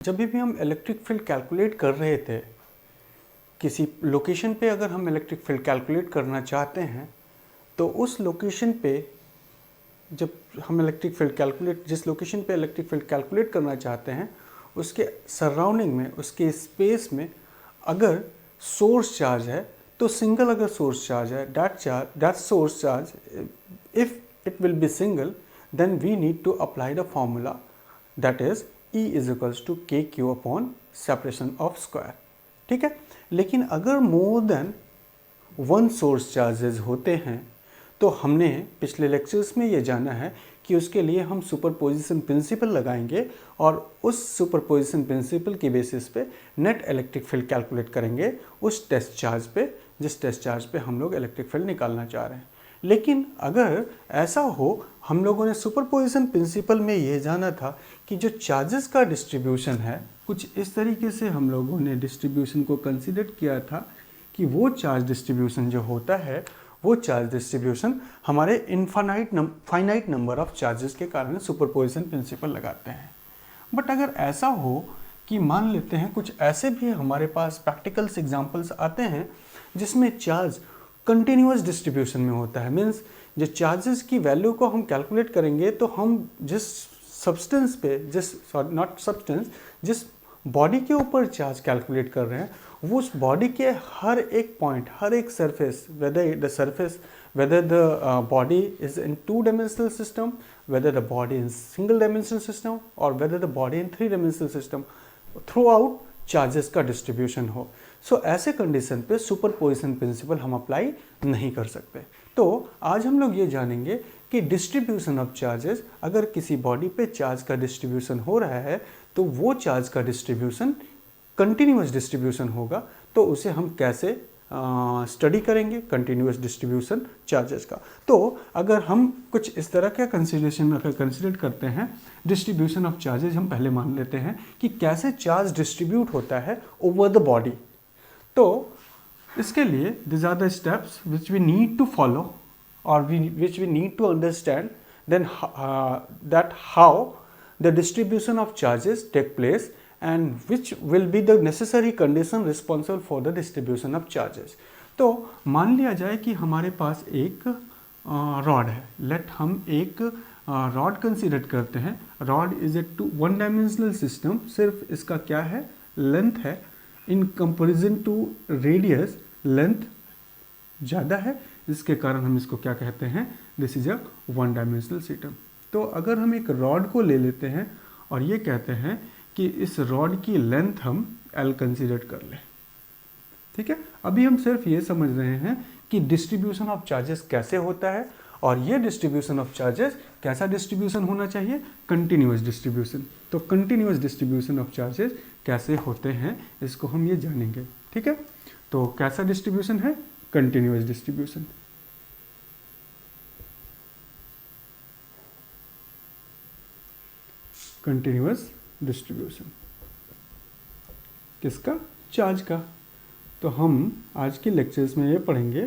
जब भी हम इलेक्ट्रिक फील्ड कैलकुलेट कर रहे थे, किसी लोकेशन पे अगर हम इलेक्ट्रिक फील्ड कैलकुलेट करना चाहते हैं तो उस लोकेशन पे जब हम इलेक्ट्रिक फील्ड कैलकुलेट जिस लोकेशन पे इलेक्ट्रिक फील्ड कैलकुलेट करना चाहते हैं उसके सराउंडिंग में, उसके स्पेस में अगर सोर्स चार्ज है तो सिंगल अगर सोर्स चार्ज है that source charge if it will be single then we need to apply the formula that is E is equals to K Q upon separation of square. ठीक है, लेकिन अगर more than one source charges होते हैं तो हमने पिछले lectures में ये जाना है कि उसके लिए हम सुपरपोजिशन प्रिंसिपल लगाएंगे और उस सुपरपोजिशन प्रिंसिपल की बेसिस पे नेट इलेक्ट्रिक फील्ड कैलकुलेट करेंगे उस टेस्ट चार्ज पे, जिस टेस्ट चार्ज पे हम लोग इलेक्ट्रिक फील्ड निकालना चाह रहे हैं। लेकिन अगर ऐसा हो, हम लोगों ने सुपरपोजिशन प्रिंसिपल में ये जाना था कि जो चार्जेस का डिस्ट्रीब्यूशन है कुछ इस तरीके से हम लोगों ने डिस्ट्रीब्यूशन को कंसीडर किया था कि वो चार्ज डिस्ट्रीब्यूशन जो होता है वो चार्ज डिस्ट्रीब्यूशन हमारे फाइनाइट नंबर ऑफ चार्जेस के कारण सुपरपोजिशन प्रिंसिपल लगाते हैं। बट अगर ऐसा हो कि मान लेते हैं कुछ ऐसे भी हमारे पास प्रैक्टिकल्स एग्जांपल्स आते हैं जिसमें चार्ज कंटिन्यूअस डिस्ट्रीब्यूशन में होता है, मीन्स जो चार्जेस की वैल्यू को हम कैलकुलेट करेंगे तो हम जिस सब्सटेंस पे जिस बॉडी के ऊपर चार्ज कैलकुलेट कर रहे हैं वो उस बॉडी के हर एक पॉइंट, हर एक surface, whether the body is in two-dimensional system, whether the body is single-dimensional system or whether the body in three-dimensional system, throughout charges का डिस्ट्रीब्यूशन हो। सो ऐसे कंडीशन पे सुपरपोजिशन प्रिंसिपल हम अप्लाई नहीं कर सकते। तो आज हम लोग ये जानेंगे कि डिस्ट्रीब्यूशन ऑफ चार्जेस, अगर किसी बॉडी पे चार्ज का डिस्ट्रीब्यूशन हो रहा है तो वो चार्ज का डिस्ट्रीब्यूशन कंटिन्यूअस डिस्ट्रीब्यूशन होगा, तो उसे हम कैसे स्टडी करेंगे कंटिन्यूअस डिस्ट्रीब्यूशन चार्जेस का। तो अगर हम कुछ इस तरह का कंसिडर करते हैं डिस्ट्रीब्यूशन ऑफ चार्जेस, हम पहले मान लेते हैं कि कैसे चार्ज डिस्ट्रीब्यूट होता है ओवर द बॉडी। तो इसके लिए this are the steps which we need to follow और which we need to understand then that how the distribution of charges take place and which will be the necessary condition responsible for the distribution of charges। तो मान लिया जाए कि हमारे पास एक rod है, हम एक रॉड कंसीडर करते हैं। Rod is a one dimensional system, सिर्फ इसका क्या है, लेंथ है। In comparison to radius length ज़्यादा है, इसके कारण हम इसको क्या कहते हैं, this is a one dimensional system. तो अगर हम एक रॉड को ले लेते हैं और ये कहते हैं कि इस रॉड की लेंथ हम L कंसीडर कर लें। ठीक है, अभी हम सिर्फ ये समझ रहे हैं कि डिस्ट्रीब्यूशन ऑफ चार्जेस कैसे होता है और ये डिस्ट्रीब्यूशन ऑफ चार्जेस कैसा डिस्ट्रीब्यूशन होना चाहिए, कंटिन्यूअस डिस्ट्रीब्यूशन। तो कंटिन्यूअस डिस्ट्रीब्यूशन ऑफ चार्जेस कैसे होते हैं इसको हम ये जानेंगे। ठीक है, तो कैसा डिस्ट्रीब्यूशन है, कंटिन्यूअस डिस्ट्रीब्यूशन। कंटिन्यूअस डिस्ट्रीब्यूशन किसका, चार्ज का। तो हम आज के लेक्चर्स में ये पढ़ेंगे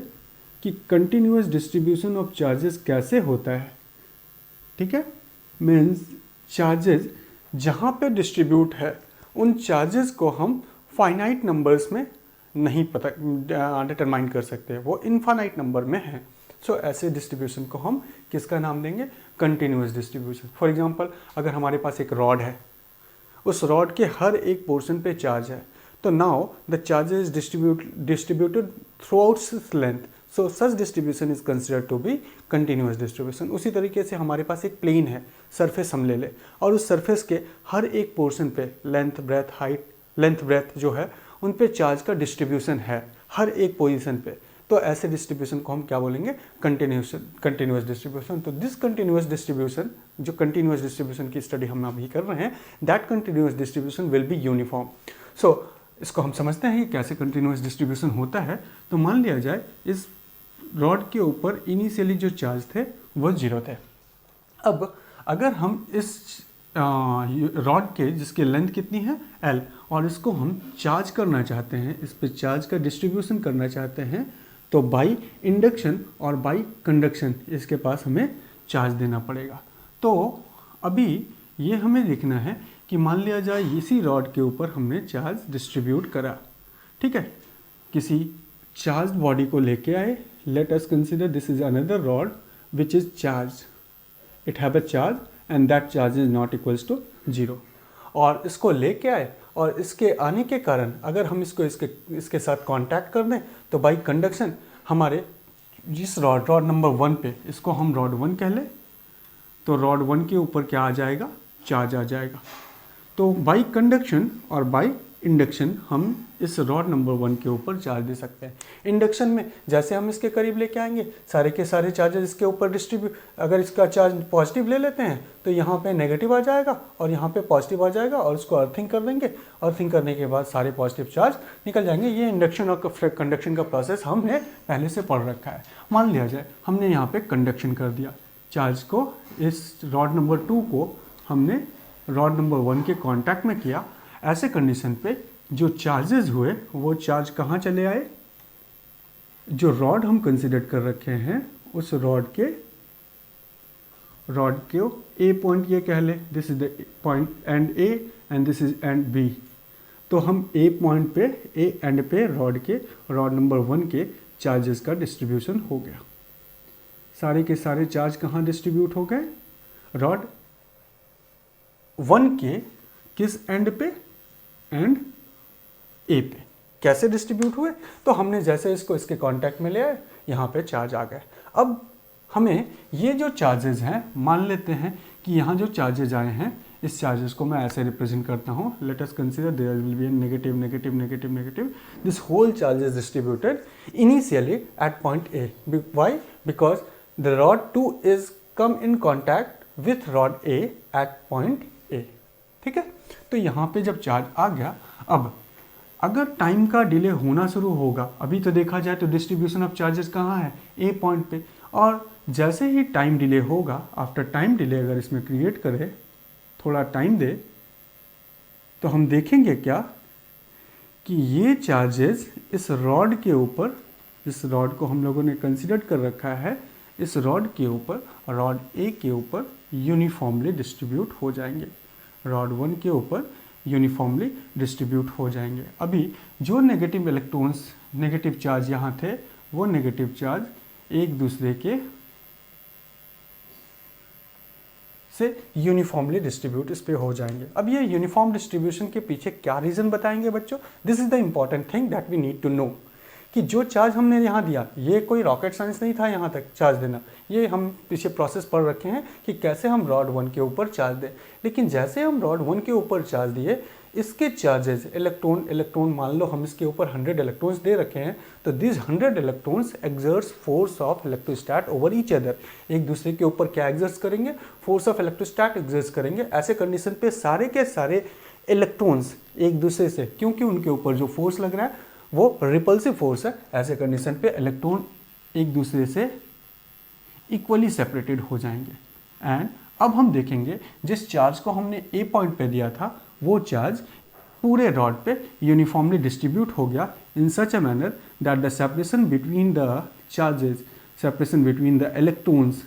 कि कंटिन्यूअस डिस्ट्रीब्यूशन ऑफ चार्जेस कैसे होता है। ठीक है, मीन्स चार्जेस जहाँ पे डिस्ट्रीब्यूट है उन चार्जेस को हम फाइनाइट नंबर्स में नहीं डिटरमाइन कर सकते, वो इनफाइनाइट नंबर में है। सो ऐसे डिस्ट्रीब्यूशन को हम किसका नाम देंगे, कंटिन्यूअस डिस्ट्रीब्यूशन। फॉर एग्जांपल, अगर हमारे पास एक रॉड है, उस रॉड के हर एक पोर्शन पे चार्ज है, तो now the charge is distributed throughout this length, so such distribution is considered to be continuous distribution. उसी तरीके से हमारे पास एक प्लेन है, सरफेस हम ले लें और उस सरफेस के हर एक पोर्शन पे लेंथ ब्रेथ जो है उन पे चार्ज का डिस्ट्रीब्यूशन है हर एक पोजीशन पे, तो ऐसे डिस्ट्रीब्यूशन को हम क्या बोलेंगे, कंटिन्यूअस डिस्ट्रीब्यूशन। तो दिस कंटिन्यूअस डिस्ट्रीब्यूशन, जो कंटिन्यूअस डिस्ट्रीब्यूशन की स्टडी हम अभी कर रहे हैं, that continuous distribution will be uniform. So इसको हम समझते हैं कि कैसे कंटिन्यूअस डिस्ट्रीब्यूशन होता है। तो मान लिया जाए इस रॉड के ऊपर इनिशियली जो चार्ज थे वो 0 थे। अब अगर हम इस रॉड के जिसकी लेंथ कितनी है L और इसको हम चार्ज करना चाहते हैं, इस पे चार्ज का डिस्ट्रीब्यूशन करना चाहते हैं, तो बाई इंडक्शन और बाई कंडक्शन इसके पास हमें चार्ज देना पड़ेगा। तो अभी ये हमें देखना है कि मान लिया जाए इसी रॉड के ऊपर हमने चार्ज डिस्ट्रीब्यूट करा, ठीक है, किसी चार्ज बॉडी को लेके आए. Let us consider this is another rod which is charge, it have a charge and that charge is not equals to 0. और इसको लेके आए और इसके आने के कारण अगर हम इसको इसके साथ कांटेक्ट कर दें तो बाई कंडक्शन हमारे जिस रॉड नंबर 1 पे, इसको हम रॉड 1 कह लें, तो रॉड 1 के ऊपर क्या आ जाएगा, चार्ज आ जाएगा. तो बाई कंडक्शन और बाई इंडक्शन हम इस रॉड नंबर 1 के ऊपर चार्ज दे सकते हैं. इंडक्शन में जैसे हम इसके करीब लेके आएंगे सारे के सारे चार्जेस इसके ऊपर डिस्ट्रीब्यूट, अगर इसका चार्ज पॉजिटिव ले लेते हैं तो यहाँ पे नेगेटिव आ जाएगा और यहाँ पे पॉजिटिव आ जाएगा और इसको अर्थिंग कर देंगे. अर्थिंग करने के बाद सारे पॉजिटिव चार्ज निकल जाएंगे. ये इंडक्शन और कंडक्शन का प्रोसेस हमने पहले से पढ़ रखा है. मान लिया जाए हमने यहाँ पे कंडक्शन कर दिया, चार्ज को इस रॉड नंबर 2 को हमने रॉड नंबर 1 के कांटेक्ट में किया. ऐसे कंडीशन पे जो चार्जेस हुए वो चार्ज कहाँ चले आए, जो रॉड हम कंसिडर कर रखे हैं उस रॉड के ए पॉइंट ये कह ले, this is the point end A and this is end B. तो हम ए पॉइंट पे, ए एंड पे रॉड नंबर 1 के चार्जेस का डिस्ट्रीब्यूशन हो गया. सारे के सारे चार्ज कहाँ डिस्ट्रीब्यूट हो गए, रॉड 1 के किस एंड पे, एंड ए पे. कैसे डिस्ट्रीब्यूट हुए, तो हमने जैसे इसको इसके कांटेक्ट में ले आए यहाँ पे चार्ज आ गए. अब हमें ये जो चार्जेस हैं, मान लेते हैं कि यहाँ जो चार्जेस आए हैं इस चार्जेस को मैं ऐसे रिप्रेजेंट करता हूँ. Let us consider there will be negative negative negative negative. This whole charge is distributed initially at point A. Why, because the rod 2 is come in contact with rod A at point A. ठीक है, तो यहाँ पे जब charge आ गया, अब अगर time का डिले होना शुरू होगा, अभी तो देखा जाए तो डिस्ट्रीब्यूशन ऑफ चार्जेस कहाँ है, ए पॉइंट पे, और जैसे ही टाइम डिले होगा, आफ्टर टाइम डिले अगर इसमें क्रिएट करे, थोड़ा टाइम दे, तो हम देखेंगे क्या कि ये चार्जेस इस रॉड के ऊपर, इस रॉड को हम लोगों ने कंसिडर कर रखा है, इस रॉड के ऊपर, रॉड ए के ऊपर यूनिफॉर्मली डिस्ट्रीब्यूट हो जाएंगे, रॉड 1 के ऊपर यूनिफॉर्मली डिस्ट्रीब्यूट हो जाएंगे. अभी जो नेगेटिव इलेक्ट्रॉन्स, नेगेटिव चार्ज यहाँ थे, वो नेगेटिव चार्ज एक दूसरे के से यूनिफॉर्मली डिस्ट्रीब्यूट इस पे हो जाएंगे. अब ये यूनिफॉर्म डिस्ट्रीब्यूशन के पीछे क्या रीज़न बताएंगे बच्चों, this is the important thing that we need to know, कि जो चार्ज हमने यहाँ दिया ये कोई रॉकेट साइंस नहीं था यहाँ तक चार्ज देना, ये हम पीछे प्रोसेस पढ़ रखे हैं कि कैसे हम रॉड 1 के ऊपर चार्ज दें. लेकिन जैसे हम रॉड 1 के ऊपर चार्ज दिए, इसके चार्जेस इलेक्ट्रॉन मान लो हम इसके ऊपर 100 इलेक्ट्रॉन्स दे रखे हैं, तो this 100 electrons exerts force of electrostat over each other. एक दूसरे के ऊपर क्या एक्सर्ट्स करेंगे, फोर्स ऑफ इलेक्ट्रोस्टैट एक्सर्ट्स करेंगे. ऐसे कंडीशन पे सारे के सारे इलेक्ट्रॉन्स एक दूसरे से, क्योंकि उनके ऊपर जो फोर्स लग रहा है वो रिपल्सिव फोर्स है, ऐसे कंडीशन पे इलेक्ट्रॉन एक दूसरे से इक्वली सेपरेटेड हो जाएंगे. एंड अब हम देखेंगे जिस चार्ज को हमने ए पॉइंट पे दिया था वो चार्ज पूरे रॉड पे यूनिफॉर्मली डिस्ट्रीब्यूट हो गया in such a manner that the separation between the charges, separation between the electrons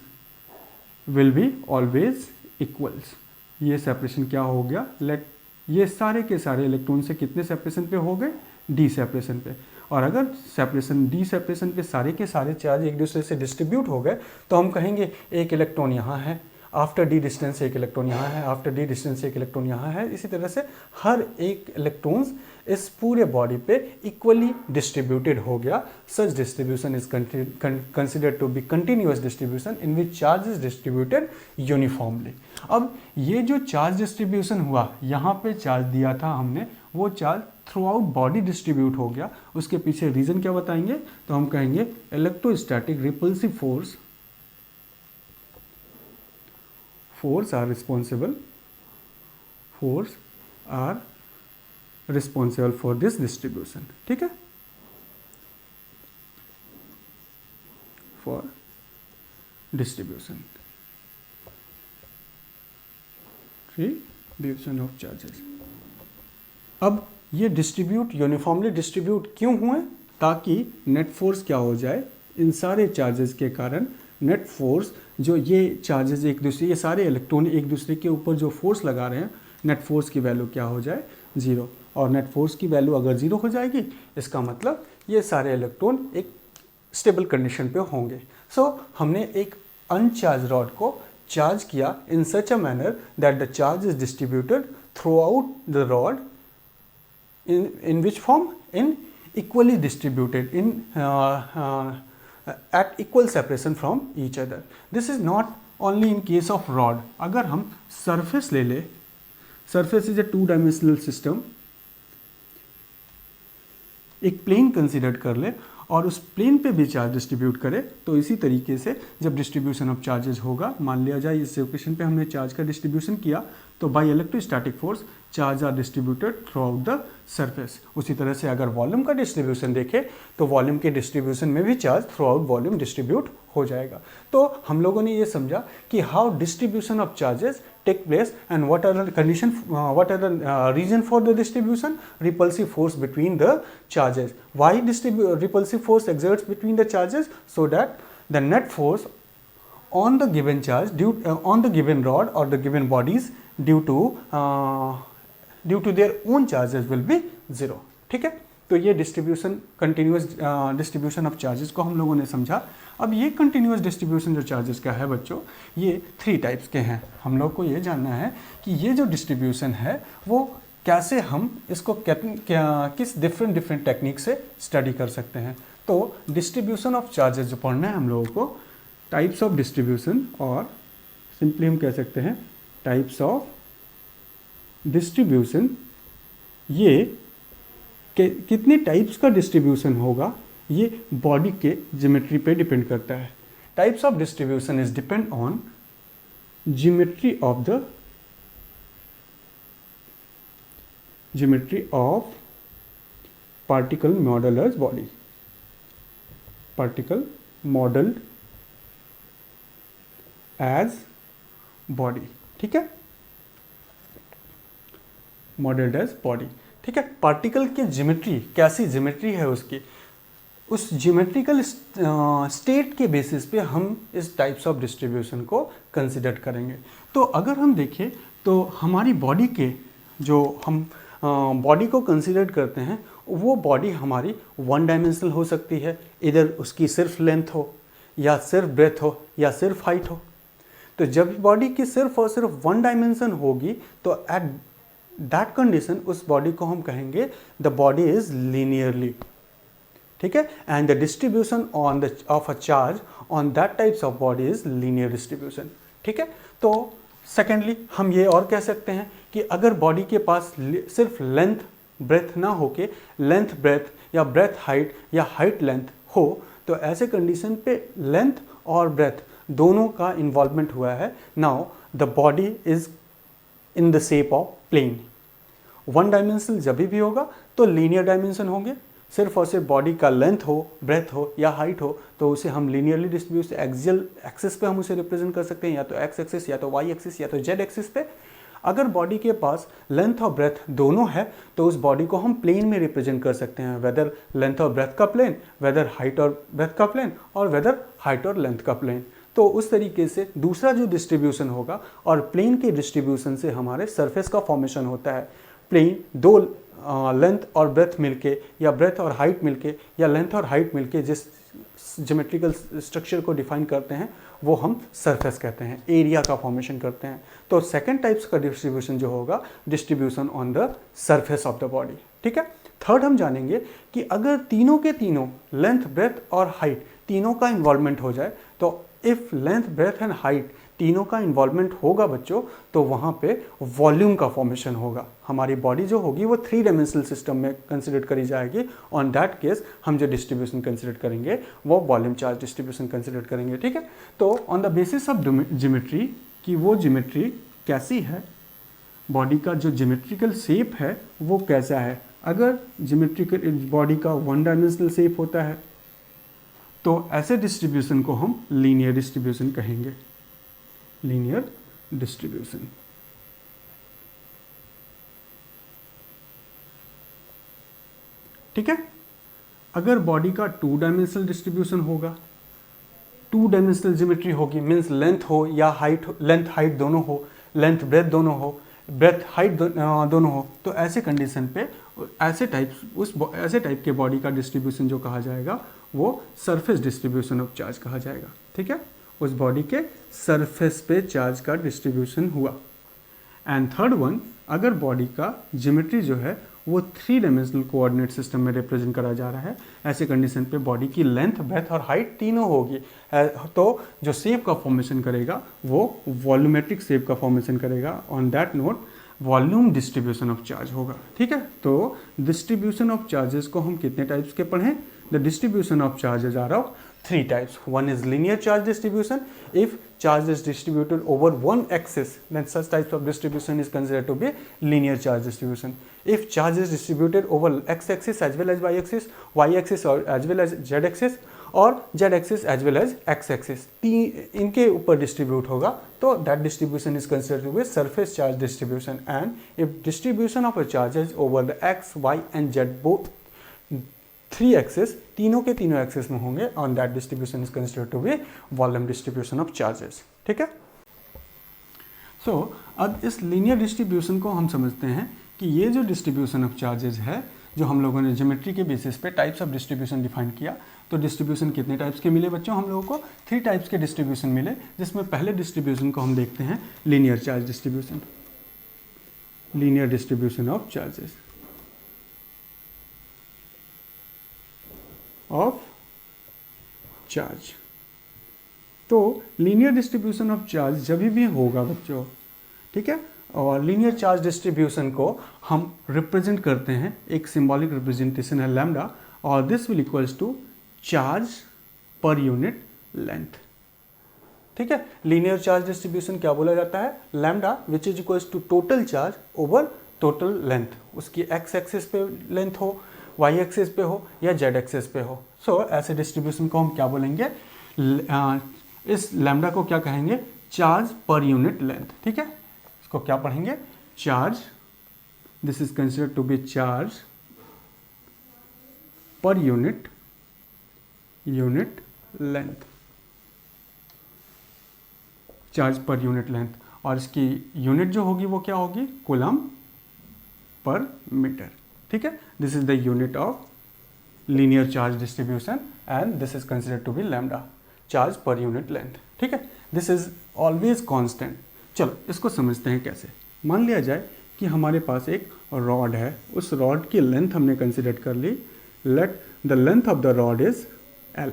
will be always equals. ये सेपरेशन क्या हो गया, लेट ये सारे के सारे इलेक्ट्रॉन से कितने सेपरेशन पे हो गए, डी सेपरेशन पे. और अगर सेपरेशन डी सेपरेशन पे सारे के सारे चार्ज एक दूसरे से डिस्ट्रीब्यूट हो गए तो हम कहेंगे एक इलेक्ट्रॉन यहाँ है, आफ्टर डी डिस्टेंस एक इलेक्ट्रॉन यहाँ है, आफ्टर डी डिस्टेंस एक इलेक्ट्रॉन यहाँ है. इसी तरह से हर एक इलेक्ट्रॉन्स इस पूरे बॉडी पे इक्वली डिस्ट्रीब्यूटेड हो गया. Such distribution is considered to be continuous distribution in which charge is distributed uniformly. अब ये जो चार्ज डिस्ट्रीब्यूशन हुआ, यहाँ पे चार्ज दिया था हमने, वो charge through out body distribute हो गया. उसके पीछे रीजन क्या बताएंगे, तो हम कहेंगे electrostatic repulsive force are responsible for this distribution. ठीक है, for distribution of charges. अब ये डिस्ट्रीब्यूट यूनिफॉर्मली डिस्ट्रीब्यूट क्यों हुए, ताकि नेट फोर्स क्या हो जाए, इन सारे चार्जेस के कारण नेट फोर्स जो ये चार्जेस एक दूसरे, ये सारे इलेक्ट्रॉन एक दूसरे के ऊपर जो फोर्स लगा रहे हैं, नेट फोर्स की वैल्यू क्या हो जाए, 0। और नेट फोर्स की वैल्यू अगर 0 हो जाएगी, इसका मतलब ये सारे इलेक्ट्रॉन एक स्टेबल कंडीशन पे होंगे। सो हमने एक अनचार्ज रॉड को चार्ज किया in such a manner that the charge is distributed throughout the rod in which form, in equally distributed, in at equal separation from each other. This is not only in case of rod. अगर हम surface ले ले, surface is a two dimensional system, एक plane consider कर ले और उस plane पे भी चार्ज डिस्ट्रीब्यूट करे, तो इसी तरीके से जब डिस्ट्रीब्यूशन ऑफ चार्जेस होगा, मान लिया जाए इस इक्वेशन पे हमने चार्ज का डिस्ट्रीब्यूशन किया, तो by electrostatic force charge are distributed throughout the surface. उसी तरह से अगर वॉल्यूम का डिस्ट्रीब्यूशन देखें तो वॉल्यूम के डिस्ट्रीब्यूशन में भी charge through out volume distribute हो जाएगा। तो हम लोगों ने ये समझा कि how distribution of charges take place and what are the condition, what are the reason for the distribution, repulsive force between the charges. Why repulsive force exerts between the charges? So that the net force on the given charge on the given rod or the given bodies due to their own charges will be 0. ठीक है, तो ये distribution, continuous distribution of charges को हम लोगों ने समझा। अब ये कंटिन्यूस डिस्ट्रीब्यूशन जो चार्जेस का है बच्चों, ये 3 टाइप्स के हैं। हम लोग को ये जानना है कि ये जो डिस्ट्रीब्यूशन है वो कैसे हम इसको किस डिफरेंट टेक्निक से स्टडी कर सकते हैं। तो डिस्ट्रीब्यूशन ऑफ चार्जेस जो पढ़ना है हम लोगों को, टाइप्स ऑफ डिस्ट्रीब्यूशन, और सिंपली हम कह सकते हैं टाइप्स ऑफ डिस्ट्रीब्यूशन, ये कितने टाइप्स का डिस्ट्रीब्यूशन होगा ये बॉडी के ज्योमेट्री पे डिपेंड करता है। Types of distribution is depend on geometry of particle model as body, particle modelled as body. ठीक है, मॉडल्ड एज बॉडी। ठीक है, पार्टिकल की ज्योमेट्री, कैसी ज्योमेट्री है उसकी, उस ज्योमेट्रिकल स्टेट के बेसिस पे हम इस टाइप्स ऑफ डिस्ट्रीब्यूशन को कंसिडर करेंगे। तो अगर हम देखें तो हमारी बॉडी के जो हम बॉडी को कंसिडर करते हैं, वो बॉडी हमारी 1 डायमेंशनल हो सकती है, इधर उसकी सिर्फ लेंथ हो या सिर्फ ब्रेथ हो या सिर्फ हाइट हो। तो जब बॉडी की सिर्फ और सिर्फ 1 डायमेंशन होगी तो एट दैट कंडीशन उस बॉडी को हम कहेंगे द बॉडी इज लीनियरली। ठीक है, and the distribution on the of a charge on that types of body is linear distribution. ठीक है, तो सेकेंडली हम ये और कह सकते हैं कि अगर बॉडी के पास सिर्फ लेंथ ब्रेथ ना होके लेंथ ब्रेथ या ब्रेथ हाइट या हाइट लेंथ हो, तो ऐसे कंडीशन पे लेंथ और ब्रेथ दोनों का इन्वॉल्वमेंट हुआ है। Now the body is in the shape of plane. 1 dimensional जब भी होगा तो लीनियर डायमेंशन होंगे, सिर्फ और सिर्फ बॉडी का लेंथ हो, ब्रेथ हो या हाइट हो तो उसे हम लीनियरली डिस्ट्रीब्यूट एक्सियल एक्सिस पे हम उसे रिप्रेजेंट कर सकते हैं, या तो एक्स एक्सिस या तो वाई एक्सिस या तो जेड एक्सिस पे। अगर बॉडी के पास लेंथ और ब्रेथ दोनों है तो उस बॉडी को हम प्लेन में रिप्रेजेंट कर सकते हैं, वेदर लेंथ और ब्रेथ का प्लेन, वेदर हाइट और ब्रेथ का प्लेन, और वेदर हाइट और लेंथ का प्लेन। तो उस तरीके से दूसरा जो डिस्ट्रीब्यूशन होगा, और प्लेन के डिस्ट्रीब्यूशन से हमारे सरफेस का फॉर्मेशन होता है। प्लेन दो लेंथ और ब्रेथ मिलके या ब्रेथ और हाइट मिलके या लेंथ और हाइट मिलके जिस ज्योमेट्रिकल स्ट्रक्चर को डिफाइन करते हैं वो हम सरफेस कहते हैं, एरिया का फॉर्मेशन करते हैं। तो सेकंड टाइप्स का डिस्ट्रीब्यूशन जो होगा, distribution on the surface of the body. ठीक है, थर्ड हम जानेंगे कि अगर तीनों के तीनों लेंथ ब्रेथ और हाइट तीनों का इन्वॉल्वमेंट हो जाए, तो if length breadth and height तीनों का इन्वॉल्वमेंट होगा बच्चों, तो वहाँ पे वॉल्यूम का फॉर्मेशन होगा। हमारी बॉडी जो होगी वो 3 डायमेंशनल सिस्टम में कंसिडर करी जाएगी। ऑन दैट केस हम जो डिस्ट्रीब्यूशन कंसिडर करेंगे वो वॉल्यूम चार्ज डिस्ट्रीब्यूशन कंसिडर करेंगे। ठीक है, तो on the basis of geometry कि वो ज्योमेट्री कैसी है, बॉडी का जो ज्योमेट्रिकल शेप है वो कैसा है। अगर ज्योमेट्रिकल बॉडी का 1 डायमेंशनल शेप होता है तो ऐसे डिस्ट्रीब्यूशन को हम लीनियर डिस्ट्रीब्यूशन कहेंगे, लीनियर डिस्ट्रीब्यूशन। ठीक है, अगर बॉडी का 2 डायमेंशनल डिस्ट्रीब्यूशन होगा टू डायमेंशनल ज्योमेट्री होगी, मीन्स लेंथ हो या हाइट, लेंथ हाइट दोनों हो, लेंथ ब्रेथ दोनों हो, ब्रेथ हाइट दोनों हो, तो ऐसे कंडीशन पे ऐसे टाइप के बॉडी का डिस्ट्रीब्यूशन जो कहा जाएगा वो सरफेस डिस्ट्रीब्यूशन ऑफ चार्ज कहा जाएगा। ठीक है, उस बॉडी के सरफेस पे चार्ज का डिस्ट्रीब्यूशन हुआ। एंड थर्ड वन, अगर बॉडी का ज्योमेट्री जो है वो 3 डायमेंशनल कोऑर्डिनेट सिस्टम में रिप्रेजेंट करा जा रहा है, ऐसे कंडीशन पे बॉडी की लेंथ, ब्रेथ और हाइट तीनों होगी, तो जो शेप का फॉर्मेशन करेगा वो वॉल्यूमेट्रिक शेप का फॉर्मेशन करेगा। On that note volume distribution of charge होगा। ठीक है, तो डिस्ट्रीब्यूशन ऑफ चार्जेस को हम कितने टाइप्स के पढ़ें? The distribution of charges are of 3 types. One is linear charge distribution. If charge is distributed over one axis, then such types of distribution is considered to be linear charge distribution. If charge is distributed over x-axis as well as y-axis, y-axis or as well as z-axis, और z-axis as well as x-axis, इनके ऊपर distribute होगा, तो that distribution is considered to be surface charge distribution. And if distribution of a charges over the x, y and z both 3 axes, तीनों के तीनों axes में होंगे, on that distribution is considered to be volume distribution of charges. ठीक है, सो अब इस linear distribution को हम समझते हैं कि ये जो डिस्ट्रीब्यूशन ऑफ चार्जेस है, जो हम लोगों ने ज्योमेट्री के बेसिस पे टाइप्स ऑफ डिस्ट्रीब्यूशन डिफाइन किया, तो डिस्ट्रीब्यूशन कितने टाइप्स के मिले बच्चों? हम लोगों को 3 टाइप्स के डिस्ट्रीब्यूशन मिले, जिसमें पहले डिस्ट्रीब्यूशन को हम देखते हैं linear charge distribution, linear distribution of charges of charge. तो लीनियर डिस्ट्रीब्यूशन ऑफ चार्ज जब भी होगा बच्चों, ठीक है, और लीनियर चार्ज डिस्ट्रीब्यूशन को हम रिप्रेजेंट करते हैं, एक सिंबॉलिक रिप्रेजेंटेशन है लैम्डा, और this will equals to charge per unit length. ठीक है, लीनियर चार्ज डिस्ट्रीब्यूशन क्या बोला जाता है? Lambda which is equals to total charge over total length, उसकी एक्स एक्सिस पे लेंथ हो, वाई एक्सिस पे हो या जेड एक्सिस पे हो। सो ऐसे डिस्ट्रीब्यूशन को हम क्या बोलेंगे? इस लैम्डा को क्या कहेंगे? Charge per unit length. ठीक है, इसको क्या पढ़ेंगे? Charge, this is considered to be charge per unit length, charge per unit length, और इसकी यूनिट जो होगी वो क्या होगी? Coulomb per metre. ठीक है, this is the unit of linear charge distribution and this is considered to be lambda, charge per unit length. ठीक है, दिस इज ऑलवेज कांस्टेंट। चलो इसको समझते हैं कैसे। मान लिया जाए कि हमारे पास एक रॉड है, उस रॉड की लेंथ हमने कंसिडर कर ली, let the length of the rod is L.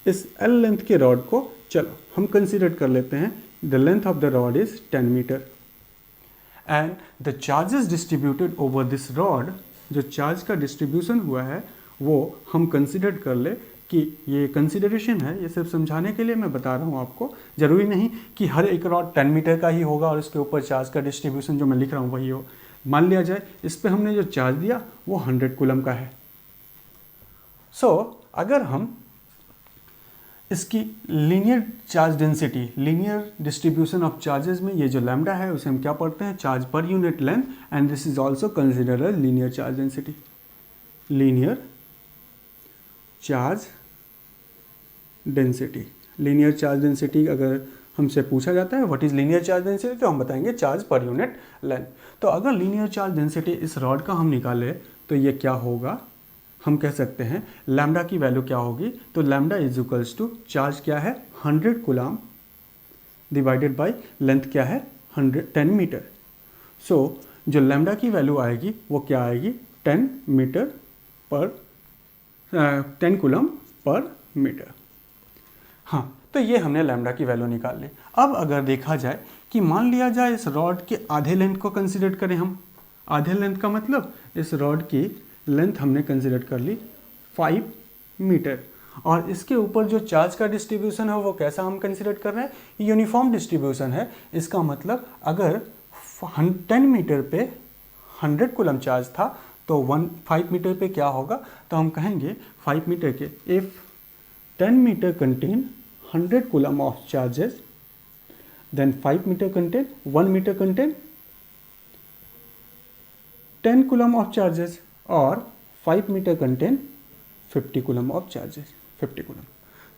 इस एल लेंथ के रॉड को चलो हम कंसिडर कर लेते हैं, the length of the rod is 10 metre and the charges distributed over this rod, जो चार्ज का डिस्ट्रीब्यूशन हुआ है वो हम कंसिडर कर ले कि ये कंसिडरेशन है, ये सिर्फ समझाने के लिए मैं बता रहा हूँ आपको। जरूरी नहीं कि हर एक रॉड 10 मीटर का ही होगा और इसके ऊपर चार्ज का डिस्ट्रीब्यूशन जो मैं लिख रहा हूँ वही हो। मान लिया जाए इस पे हमने जो चार्ज दिया वो 100 कूलम का है। सो अगर हम इसकी linear charge density, linear distribution of charges में ये जो लैम्डा है उसे हम क्या पढ़ते हैं? Charge per unit length, and this is also considered as linear charge density. Linear charge density, linear charge density अगर हमसे पूछा जाता है what is linear charge density, तो हम बताएंगे चार्ज पर यूनिट लेंथ। तो अगर लीनियर चार्ज डेंसिटी इस रॉड का हम निकाले तो ये क्या होगा? हम कह सकते हैं लैम्डा की वैल्यू क्या होगी? तो lambda is equals to charge क्या है? 100 कूलम डिवाइडेड बाय लेंथ क्या है? 10 मीटर। सो जो लैम्डा की वैल्यू आएगी वो क्या आएगी? 10 मीटर पर 10 कूलम पर मीटर। हाँ, तो ये हमने लैम्डा की वैल्यू निकाल ली। अब अगर देखा जाए कि मान लिया जाए इस रॉड के आधे लेंथ को कंसिडर करें हम, आधे लेंथ का मतलब इस रॉड की लेंथ हमने कंसिडर कर ली 5 मीटर, और इसके ऊपर जो चार्ज का डिस्ट्रीब्यूशन है वो कैसा हम कंसिडर कर रहे हैं? यूनिफॉर्म डिस्ट्रीब्यूशन है। इसका मतलब अगर 10 मीटर पे 100 कूलम चार्ज था तो 5 मीटर पे क्या होगा? तो हम कहेंगे 5 मीटर के, if 10 metre contain 100 coulomb of charges, then 5 metre contain 1 metre contain 10 coulomb of charges, और 5 metre contain 50 coulomb of charges. 50 coulomb.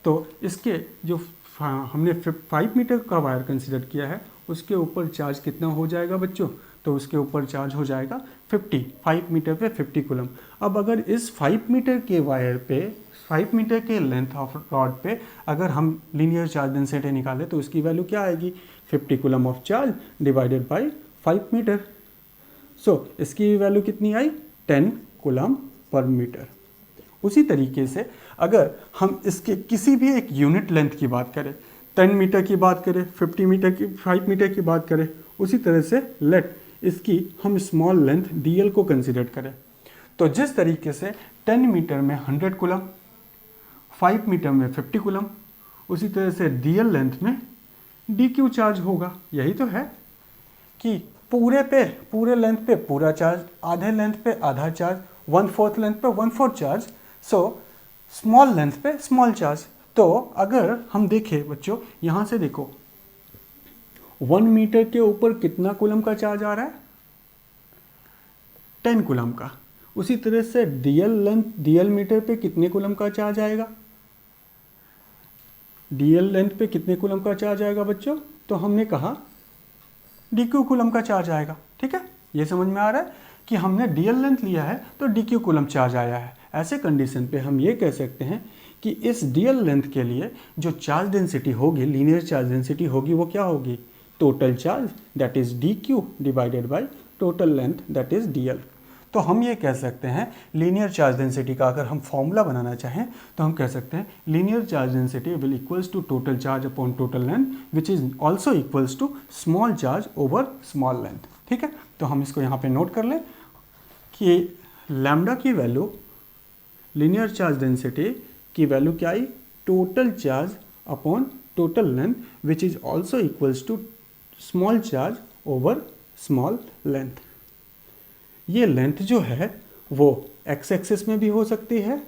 तो इसके जो हमने 5 मीटर का वायर कंसिडर किया है उसके ऊपर चार्ज कितना हो जाएगा बच्चों, तो उसके ऊपर चार्ज हो जाएगा 5 मीटर पे 50 कूलम। अब अगर इस 5 मीटर के वायर पे 5 मीटर के लेंथ ऑफ रॉड पे अगर हम लीनियर चार्ज डेंसिटी निकालें तो उसकी वैल्यू क्या आएगी, 50 coulomb of charge divided by 5 metre. So इसकी वैल्यू कितनी आई, 10 कूलम पर मीटर। उसी तरीके से अगर हम इसके किसी भी एक यूनिट लेंथ की बात करें, 10 मीटर की बात करें, 50 मीटर की, 5 मीटर की बात करें, उसी तरह से लेट इसकी हम स्मॉल लेंथ dl को कंसिडर करें, तो जिस तरीके से 10 मीटर में 100 कूलम, 5 मीटर में 50 कूलम, उसी तरह से dl लेंथ में dq चार्ज होगा। यही तो है कि पूरे लेंथ पे पूरा चार्ज, आधे लेंथ पे आधा चार्ज, 1/4 लेंथ पे 1/4 चार्ज, सो स्मॉल लेंथ पे स्मॉल चार्ज। तो अगर हम देखें बच्चों, यहां से देखो 1 मीटर के ऊपर कितना कूलम का चार्ज आ रहा है, 10 कूलम का। उसी तरह से dl मीटर पे कितने कूलम का चार्ज आएगा, dl लेंथ पे कितने कूलम का चार्ज आएगा बच्चों, तो हमने कहा dq कूलम का चार्ज आएगा। ठीक है, ये समझ में आ रहा है कि हमने dl लेंथ लिया है तो dq कूलम चार्ज आया है। ऐसे कंडीशन पे हम ये कह सकते हैं कि इस dl लेंथ के लिए जो चार्ज डेंसिटी होगी, लीनियर चार्ज डेंसिटी होगी, वो क्या होगी, total charge that is dq divided by total length that is dl। तो हम ये कह सकते हैं लीनियर चार्ज डेंसिटी का अगर हम फॉर्मूला बनाना चाहें तो हम कह सकते हैं linear charge density will equals to total charge upon total length which is also equals to small charge over small length. ठीक है, तो हम इसको यहाँ पे नोट कर लें कि लैम्डा की वैल्यू, लीनियर चार्ज डेंसिटी की वैल्यू क्या आई, total charge upon total length which is also equals to small charge over small length. ये लेंथ जो है वो x एक्सिस में भी हो सकती है,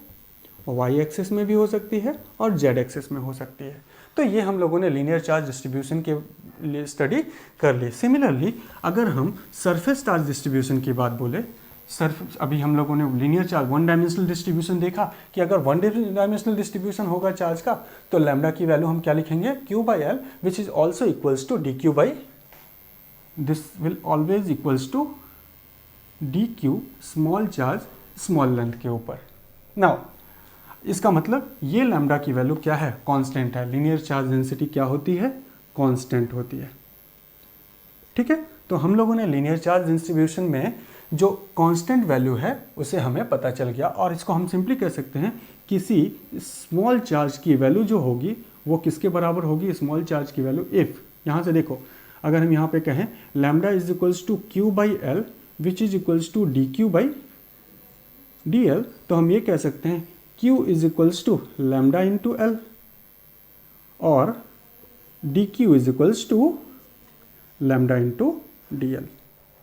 y एक्सिस में भी हो सकती है और z एक्सिस में हो सकती है। तो ये हम लोगों ने लीनियर चार्ज डिस्ट्रीब्यूशन के लिए स्टडी कर ली। सिमिलरली अगर हम सरफेस चार्ज डिस्ट्रीब्यूशन की बात बोले, अभी हम लोगों ने लीनियर चार्ज 1 डायमेंशनल डिस्ट्रीब्यूशन देखा कि अगर 1 डायमेंशनल डिस्ट्रीब्यूशन होगा चार्ज का तो लैम्डा की वैल्यू हम क्या लिखेंगे, q/l which is also equals to dq this will always equals to dq small charge small length के ऊपर। नाउ इसका मतलब ये लैम्डा की वैल्यू क्या है, कांस्टेंट है। लीनियर चार्ज डेंसिटी क्या होती है, कांस्टेंट होती है। ठीक है, तो हम लोगों ने लीनियर चार्ज डिस्ट्रीब्यूशन में जो कांस्टेंट वैल्यू है उसे हमें पता चल गया और इसको हम सिंपली कह सकते हैं किसी स्मॉल चार्ज की वैल्यू जो होगी वो किसके बराबर होगी, स्मॉल चार्ज की वैल्यू इफ, यहाँ से देखो अगर हम यहाँ पे कहें lambda is equals to q/l which is equals to dq/dl, तो हम ये कह सकते हैं q is equals to lambda into L और dq is equals to lambda into dl।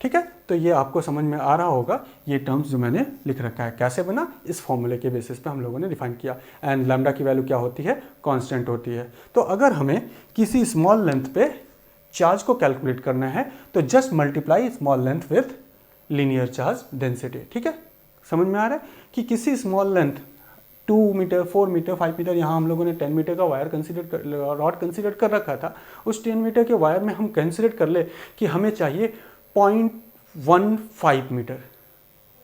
ठीक है, तो ये आपको समझ में आ रहा होगा ये टर्म्स जो मैंने लिख रखा है कैसे बना, इस फॉर्मूले के बेसिस पे हम लोगों ने डिफाइन किया। एंड लैम्डा की वैल्यू क्या होती है, कांस्टेंट होती है। तो अगर हमें किसी स्मॉल लेंथ पे चार्ज को कैलकुलेट करना है तो just multiply small length with linear charge density. ठीक है, समझ में आ रहा है कि किसी small length 2 metre, 4 metre, 5 metre, यहाँ हम लोगों ने 10 मीटर का वायर रॉड कंसिडर कर रखा था। उस 10 मीटर के वायर में हम कंसिडर कर ले कि हमें चाहिए 0.15 मीटर,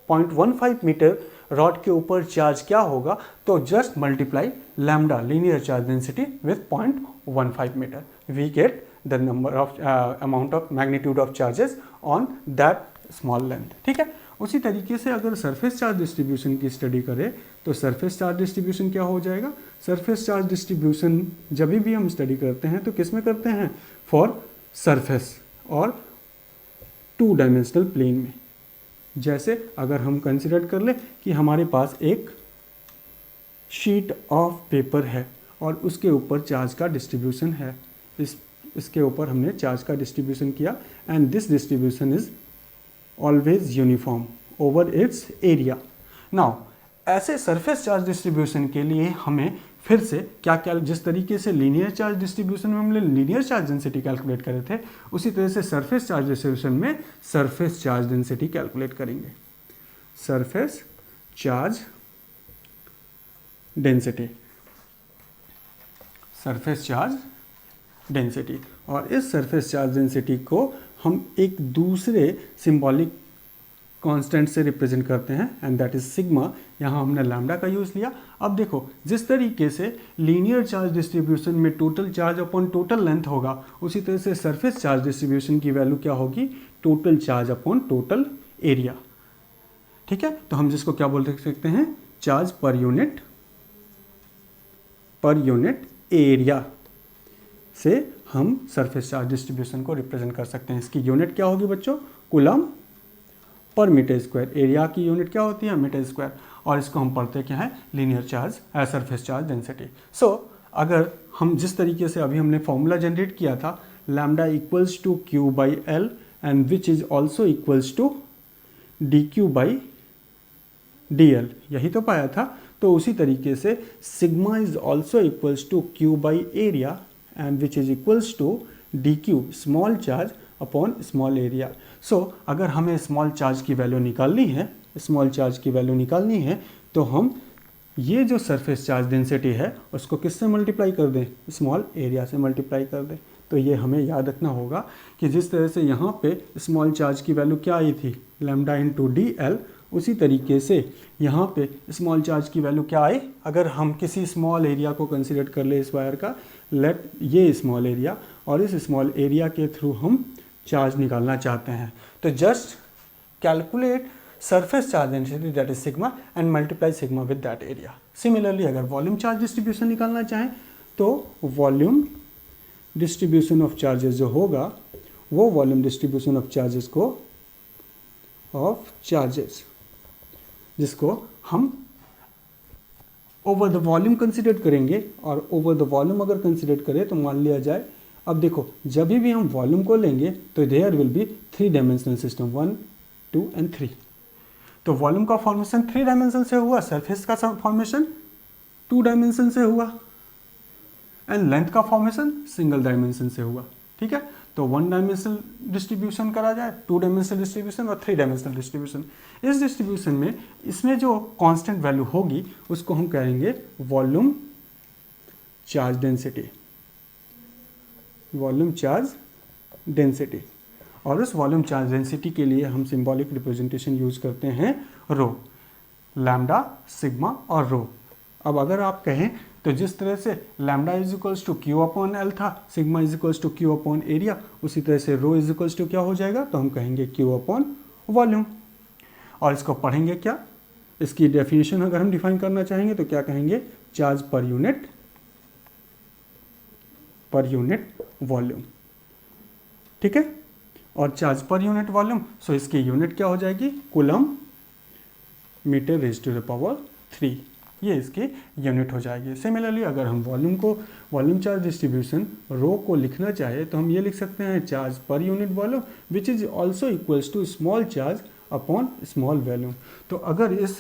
0.15 मीटर रॉड के ऊपर चार्ज क्या होगा, तो just multiply lambda linear charge density with 0.15 metre, we get the number of amount of magnitude of charges on that small length. ठीक है, उसी तरीके से अगर सरफेस चार्ज डिस्ट्रीब्यूशन की स्टडी करें तो सरफेस चार्ज डिस्ट्रीब्यूशन क्या हो जाएगा, सरफेस चार्ज डिस्ट्रीब्यूशन जब भी हम स्टडी करते हैं तो किस में करते हैं, फॉर सरफेस और 2 डायमेंशनल प्लेन में। जैसे अगर हम कंसिडर कर ले कि हमारे पास एक शीट ऑफ पेपर है और उसके ऊपर चार्ज का डिस्ट्रीब्यूशन है, इसके ऊपर हमने चार्ज का डिस्ट्रीब्यूशन किया and this distribution is always uniform over it's area. Now ऐसे सरफेस चार्ज डिस्ट्रीब्यूशन के लिए हमें फिर से क्या क्या, जिस तरीके से लीनियर चार्ज डिस्ट्रीब्यूशन में हमने लीनियर चार्ज डेंसिटी कैलकुलेट करे थे उसी तरह से सरफेस चार्ज डिस्ट्रीब्यूशन में सरफेस चार्ज डेंसिटी कैलकुलेट करेंगे। Surface charge density surface charge density, और इस सरफेस चार्ज डेंसिटी को हम एक दूसरे सिंबॉलिक कांस्टेंट से रिप्रेजेंट करते हैं एंड दैट इज सिग्मा। यहाँ हमने लैम्डा का यूज़ लिया। अब देखो, जिस तरीके से लीनियर चार्ज डिस्ट्रीब्यूशन में total charge upon total length होगा, उसी तरह से सरफेस चार्ज डिस्ट्रीब्यूशन की वैल्यू क्या होगी, total charge upon total area. ठीक है, तो हम जिसको क्या बोल सकते हैं, चार्ज पर यूनिट एरिया से हम सरफेस चार्ज डिस्ट्रीब्यूशन को रिप्रेजेंट कर सकते हैं। इसकी यूनिट क्या होगी बच्चों, coulomb per metre square. Area की यूनिट क्या होती है, मीटर स्क्वायर, और इसको हम पढ़ते क्या है, linear charge surface charge density. So अगर हम जिस तरीके से अभी हमने फॉर्मूला जनरेट किया था, lambda equals to Q by L and which is also equals to D Q by D L, यही तो पाया था। तो उसी तरीके से sigma is also equals to Q by area and which is equals to D Q small charge upon small area. So अगर हमें स्मॉल चार्ज की वैल्यू निकालनी है, तो हम ये जो सरफेस चार्ज डेंसिटी है उसको किससे मल्टीप्लाई कर दें, स्मॉल एरिया से मल्टीप्लाई कर दें। तो ये हमें याद रखना होगा कि जिस तरह से यहाँ पे स्मॉल चार्ज की वैल्यू क्या आई थी, लैम्डा इंटू डी एल, उसी तरीके से यहाँ पे स्मॉल चार्ज की वैल्यू क्या आई, अगर हम किसी स्मॉल एरिया को कंसिडर कर ले इस वायर का, लेट ये स्मॉल एरिया, और इस स्मॉल एरिया के थ्रू हम चार्ज निकालना चाहते हैं, तो just calculate surface charge density that is sigma and multiply sigma with that area. Similarly अगर वॉल्यूम चार्ज डिस्ट्रीब्यूशन निकालना चाहें, तो वॉल्यूम डिस्ट्रीब्यूशन ऑफ चार्जेस जो होगा, वो वॉल्यूम डिस्ट्रीब्यूशन ऑफ चार्जेस जिसको हम ओवर द वॉल्यूम कंसिडर करेंगे, और ओवर द वॉल्यूम अगर कंसिडर करें तो मान लिया जाए, अब देखो जब भी हम वॉल्यूम को लेंगे तो there will be 3 dimensional system, 1, 2 and 3। तो वॉल्यूम का फॉर्मेशन 3 डायमेंशन से हुआ, सरफेस का फॉर्मेशन 2 डायमेंशन से हुआ, एंड लेंथ का फॉर्मेशन सिंगल डायमेंशन से हुआ। ठीक है, तो 1 डायमेंशनल डिस्ट्रीब्यूशन करा जाए, 2 डायमेंशनल डिस्ट्रीब्यूशन और 3 डायमेंशनल डिस्ट्रीब्यूशन। इस डिस्ट्रीब्यूशन में इसमें जो कांस्टेंट वैल्यू होगी उसको हम कहेंगे वॉल्यूम चार्ज डेंसिटी, और उस वॉल्यूम चार्ज डेंसिटी के लिए हम सिंबॉलिक रिप्रेजेंटेशन यूज करते हैं रो, लैम्डा, सिग्मा और रो। अब अगर आप कहें तो जिस तरह से lambda is equals to Q upon L था, sigma is equals to Q upon area, उसी तरह से रो इज इक्वल्स टू क्या हो जाएगा, तो हम कहेंगे क्यू अपॉन वॉल्यूम। और इसको पढ़ेंगे क्या, इसकी डेफिनेशन अगर हम डिफाइन करना चाहेंगे तो क्या कहेंगे, चार्ज पर यूनिट वॉल्यूम। ठीक है, और चार्ज पर यूनिट वॉल्यूम, सो इसकी यूनिट क्या हो जाएगी, coulomb metre raise to the power 3, ये इसकी यूनिट हो जाएगी। सिमिलरली अगर हम वॉल्यूम चार्ज डिस्ट्रीब्यूशन रो को लिखना चाहे तो हम ये लिख सकते हैं charge per unit volume which is also equals to small charge upon small volume. तो अगर इस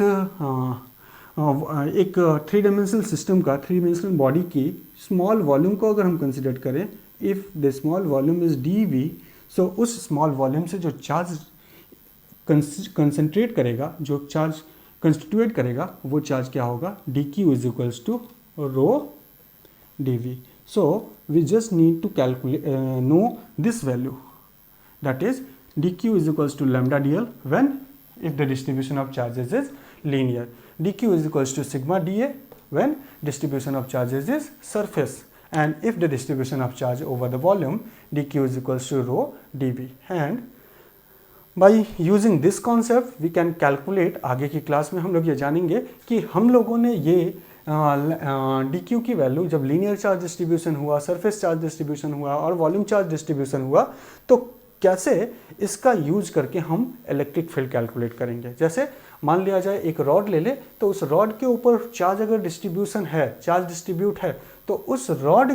एक 3 डायमेंशनल सिस्टम का, 3 डायमेंशनल बॉडी की स्मॉल वॉल्यूम को अगर हम कंसिडर करें, if the small volume is D V, so उस स्मॉल वॉल्यूम से जो चार्ज कंसनट्रेट करेगा, जो चार्ज कंस्टिट्यूट करेगा, वो चार्ज क्या होगा, D Q is equals to rho D V. So we just need to calculate know this value, that is D Q is equals to lambda D L when if the distribution of charges is linear, dq is equals to sigma dA when distribution of charges is surface, and if the distribution of charge over the volume, dq is equals to rho dV, and by using this concept we can calculate, आगे की class में हम लोग ये जानेंगे कि हम लोगों ने ये dq की वैल्यू जब लीनियर चार्ज डिस्ट्रीब्यूशन हुआ, सरफेस चार्ज डिस्ट्रीब्यूशन हुआ और वॉल्यूम चार्ज डिस्ट्रीब्यूशन हुआ, तो कैसे इसका यूज करके हम इलेक्ट्रिक फील्ड कैलकुलेट करेंगे। जैसे मान लिया जाए एक रॉड ले ले, तो उस रॉड के ऊपर चार्ज अगर डिस्ट्रीब्यूशन है, चार्ज डिस्ट्रीब्यूट है, तो उस रॉड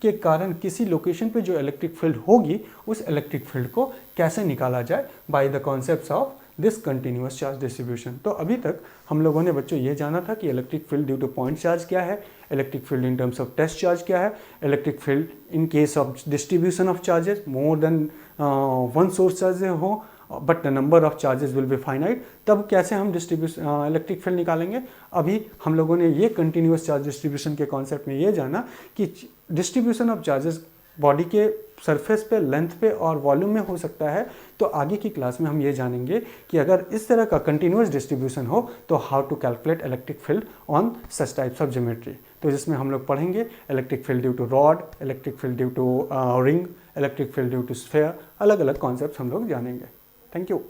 के कारण किसी लोकेशन पे जो इलेक्ट्रिक फील्ड होगी, उस इलेक्ट्रिक फील्ड को कैसे निकाला जाए, by the concepts of this continuous charge distribution. तो अभी तक हम लोगों ने बच्चों ये जाना था कि electric field due to point charge क्या है, electric field in terms of test charge क्या है, electric field in case of distribution of charges more than one source charges हो, but the number of charges will be finite, तब कैसे हम distribution electric field निकालेंगे। अभी हम लोगों ने ये कंटिन्यूस चार्ज डिस्ट्रीब्यूशन के कॉन्सेप्ट में ये जाना कि डिस्ट्रीब्यूशन ऑफ चार्जेस बॉडी के सरफेस पे, लेंथ पे और वॉल्यूम में हो सकता है। तो आगे की क्लास में हम ये जानेंगे कि अगर इस तरह का कंटिन्यूस डिस्ट्रीब्यूशन हो तो how to calculate electric field on such types of geometry. तो जिसमें हम लोग पढ़ेंगे electric field due to rod, electric field due to ring, electric field due to sphere, अलग अलग कॉन्सेप्ट हम लोग जानेंगे। Thank you.